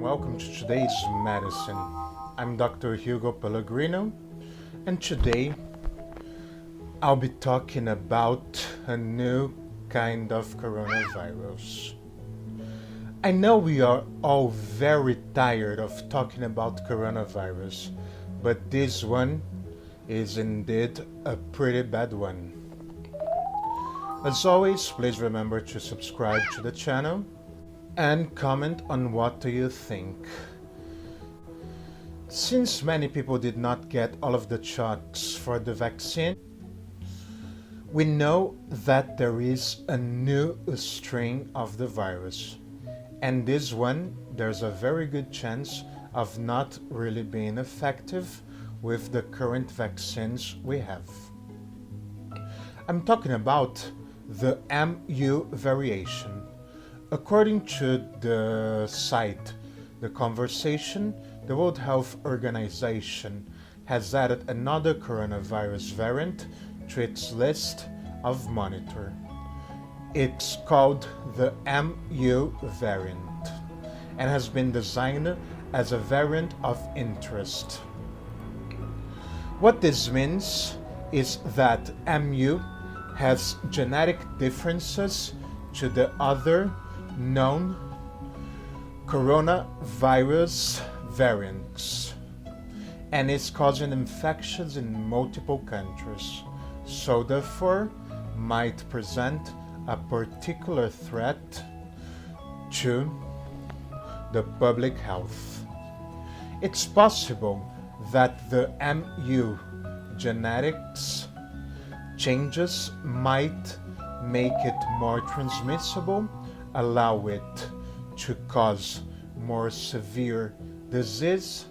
welcome to today's medicine. I'm Dr. Hugo Pellegrino, and today I'll be talking about a new kind of coronavirus. I know we are all very tired of talking about coronavirus, but this one is indeed a pretty bad one. As always, please remember to subscribe to the channel and comment on what do you think. Since many people did not get all of the shots for the vaccine, we know that there is a new strain of the virus, and this one there's a very good chance of not really being effective with the current vaccines we have. I'm talking about the MU variation. According to the site The Conversation, the World Health Organization has added another coronavirus variant to its list of monitor. It's called the MU variant and has been designed as a variant of interest. What this means is that MU has genetic differences to the other known coronavirus variants and is causing infections in multiple countries, so therefore might present a particular threat to the public health. It's possible that the MU genetics changes might make it more transmissible, allow it to cause more severe disease,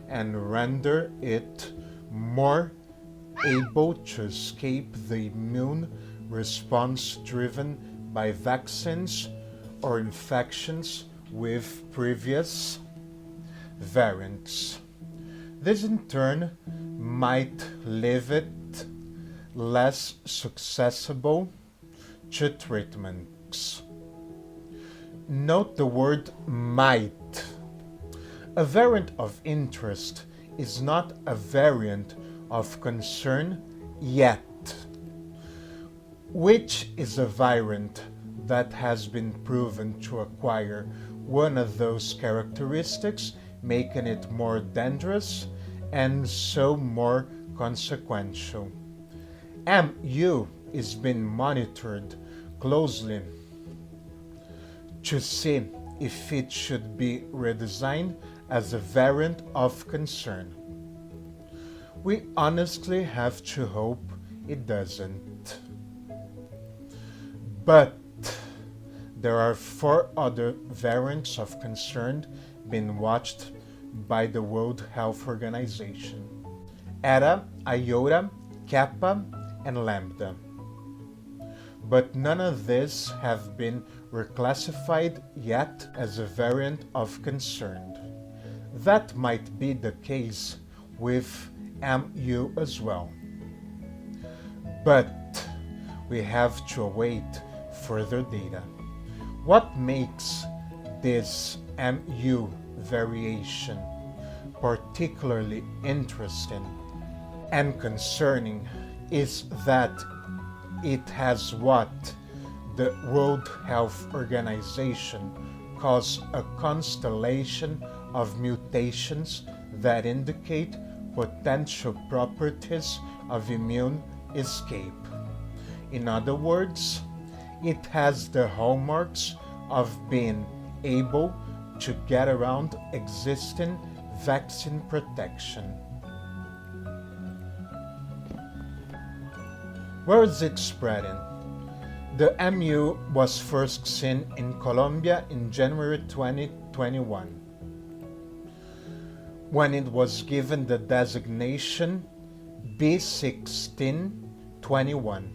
and render it more able to escape the immune response driven by vaccines or infections with previous variants. This in turn might leave it less susceptible to treatments. Note the word might. A variant of interest is not a variant of concern yet, which is a variant that has been proven to acquire one of those characteristics, making it more dangerous and so more consequential. MU is being monitored closely to see if it should be redesigned as a variant of concern. We honestly have to hope it doesn't. But there are 4 other variants of concern being watched by the World Health Organization: Eta, Iota, Kappa, and Lambda. But none of these have been reclassified yet as a variant of concern. That might be the case with MU as well. But we have to await further data. What makes this MU variation particularly interesting and concerning is that it has what the World Health Organization calls a constellation of mutations that indicate potential properties of immune escape. In other words, it has the hallmarks of being able to get around existing vaccine protection. Where is it spreading? The MU was first seen in Colombia in January 2021, when it was given the designation B1621.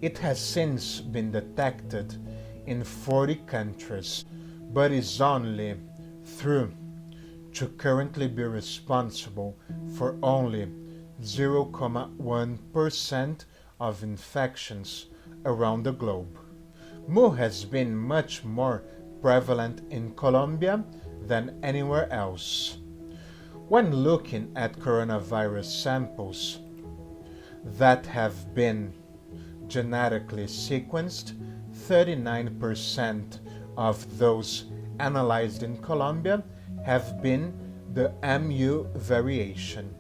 It has since been detected in 40 countries, but is only thought to currently be responsible for only 0.1% of infections around the globe. Mu has been much more prevalent in Colombia than anywhere else. When looking at coronavirus samples that have been genetically sequenced, 39% of those analyzed in Colombia have been the MU variation.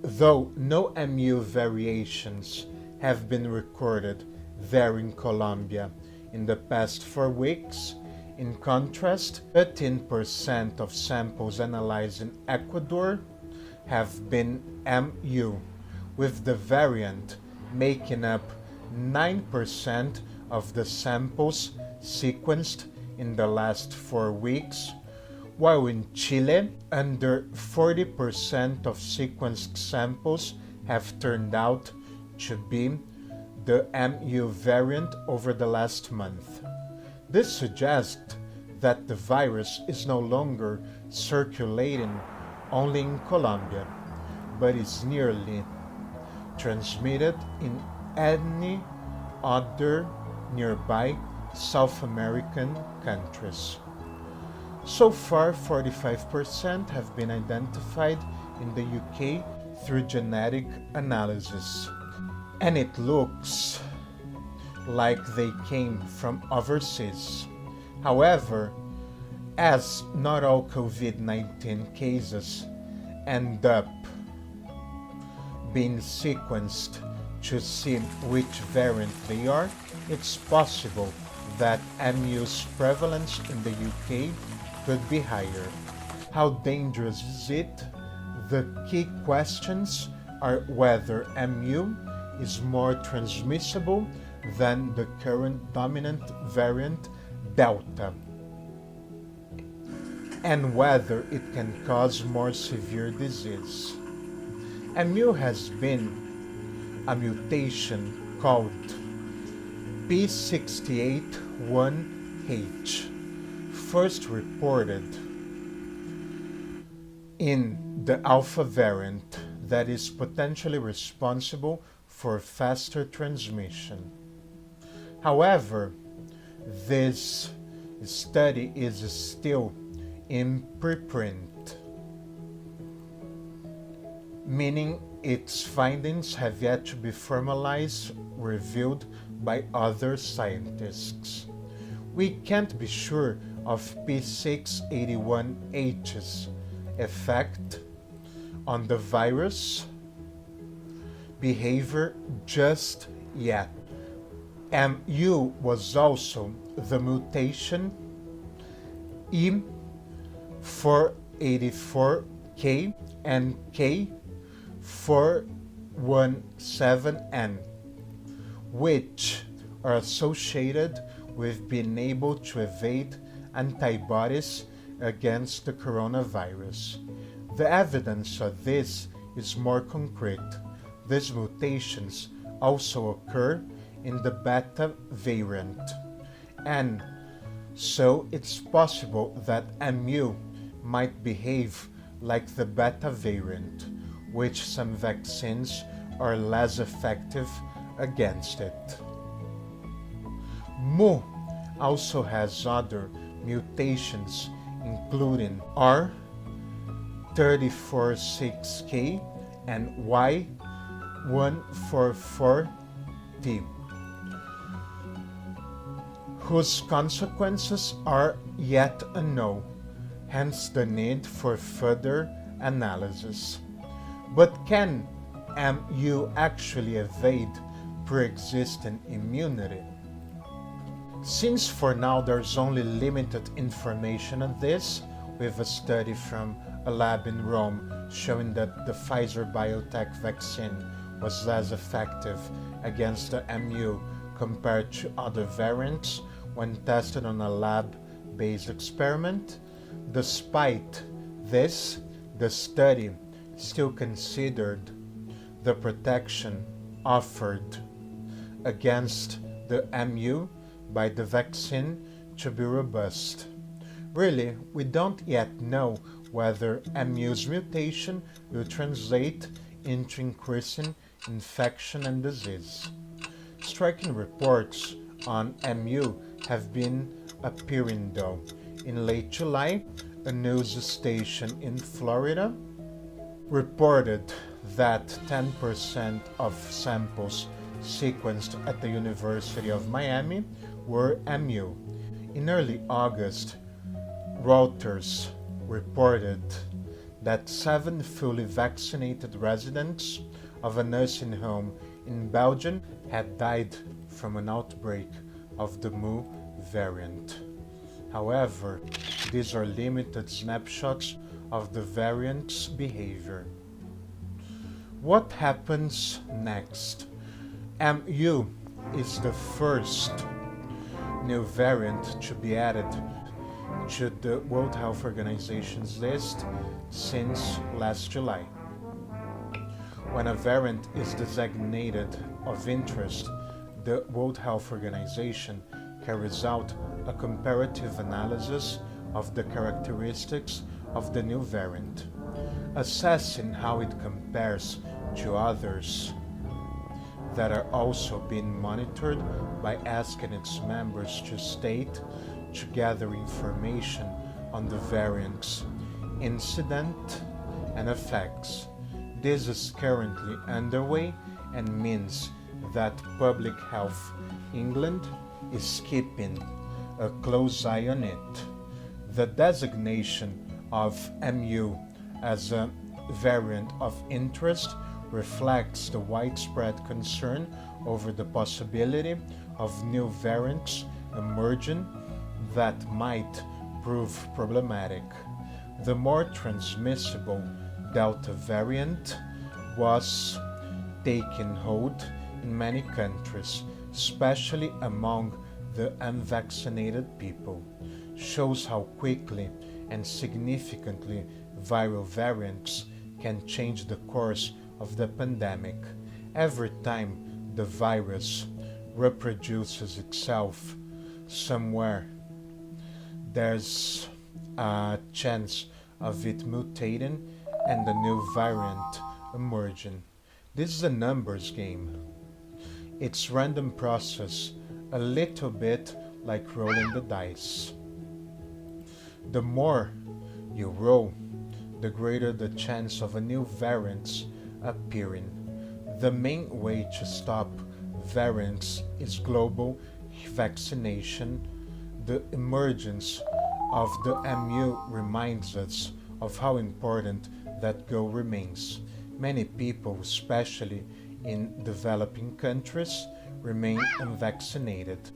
Though no MU variations have been recorded there in Colombia in the past 4 weeks, in contrast, 13% of samples analyzed in Ecuador have been MU, with the variant making up 9% of the samples sequenced in the last 4 weeks, while in Chile, under 40% of sequenced samples have turned out to be the MU variant over the last month. This suggests that the virus is no longer circulating only in Colombia, but is nearly transmitted in any other nearby South American countries. So far, 45% have been identified in the UK through genetic analysis, and it looks like they came from overseas. However, as not all COVID-19 cases end up being sequenced to see which variant they are, it's possible that MU's prevalence in the UK could be higher. How dangerous is it? The key questions are whether MU is more transmissible than the current dominant variant Delta, and whether it can cause more severe disease. MU has been a mutation called P681H, first reported in the Alpha variant that is potentially responsible for faster transmission. However, this study is still in preprint, meaning its findings have yet to be formalized, reviewed by other scientists. We can't be sure of P681H's effect on the virus behavior just yet. MU was also the mutation E484K and K417N, which are associated with being able to evade antibodies against the coronavirus. The evidence of this is more concrete. These mutations also occur in the Beta variant, and so it's possible that MU might behave like the Beta variant, which some vaccines are less effective against it. Mu also has other mutations, including R346K and Y144T, whose consequences are yet unknown, hence the need for further analysis. But can MU actually evade pre-existing immunity? Since for now there's only limited information on this, with a study from a lab in Rome showing that the Pfizer-BioNTech vaccine was less effective against the MU compared to other variants when tested on a lab-based experiment. Despite this, the study still considered the protection offered against the MU by the vaccine to be robust. Really, we don't yet know whether MU's mutation will translate into increasing infection and disease. Striking reports on MU have been appearing though. In late July, a news station in Florida reported that 10% of samples sequenced at the University of Miami were MU. In early August, Reuters reported that 7 fully vaccinated residents of a nursing home in Belgium had died from an outbreak of the Mu variant. However, these are limited snapshots of the variant's behavior. What happens next? MU is the first new variant to be added to the World Health Organization's list since last July. When a variant is designated of interest, the World Health Organization carries out a comparative analysis of the characteristics of the new variant, assessing how it compares to others that are also being monitored by asking its members to gather information on the variant's incidence and effects. This is currently underway and means that Public Health England is keeping a close eye on it. The designation of MU as a variant of interest reflects the widespread concern over the possibility of new variants emerging that might prove problematic. The more transmissible Delta variant was taking hold in many countries, especially among the unvaccinated people, shows how quickly and significantly viral variants can change the course of the pandemic. Every time the virus reproduces itself somewhere, there's a chance of it mutating and a new variant emerging. This is a numbers game. It's random process, a little bit like rolling the dice. The more you roll, the greater the chance of a new variant appearing. The main way to stop variants is global vaccination. The emergence of the MU reminds us of how important that goal remains. Many people, especially in developing countries, remain unvaccinated.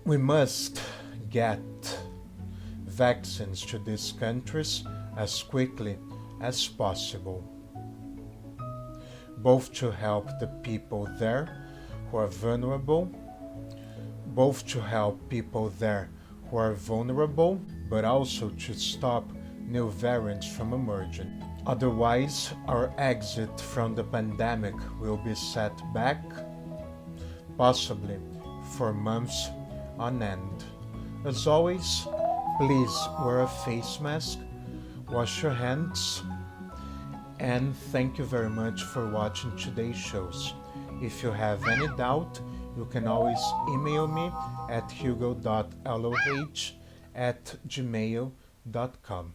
We must get vaccines to these countries as quickly as possible, both to help the people there who are vulnerable, but also to stop new variants from emerging. Otherwise, our exit from the pandemic will be set back, possibly for months on end. As always, please wear a face mask, wash your hands, and thank you very much for watching today's shows. If you have any doubt, you can always email me at hugo.loh@gmail.com.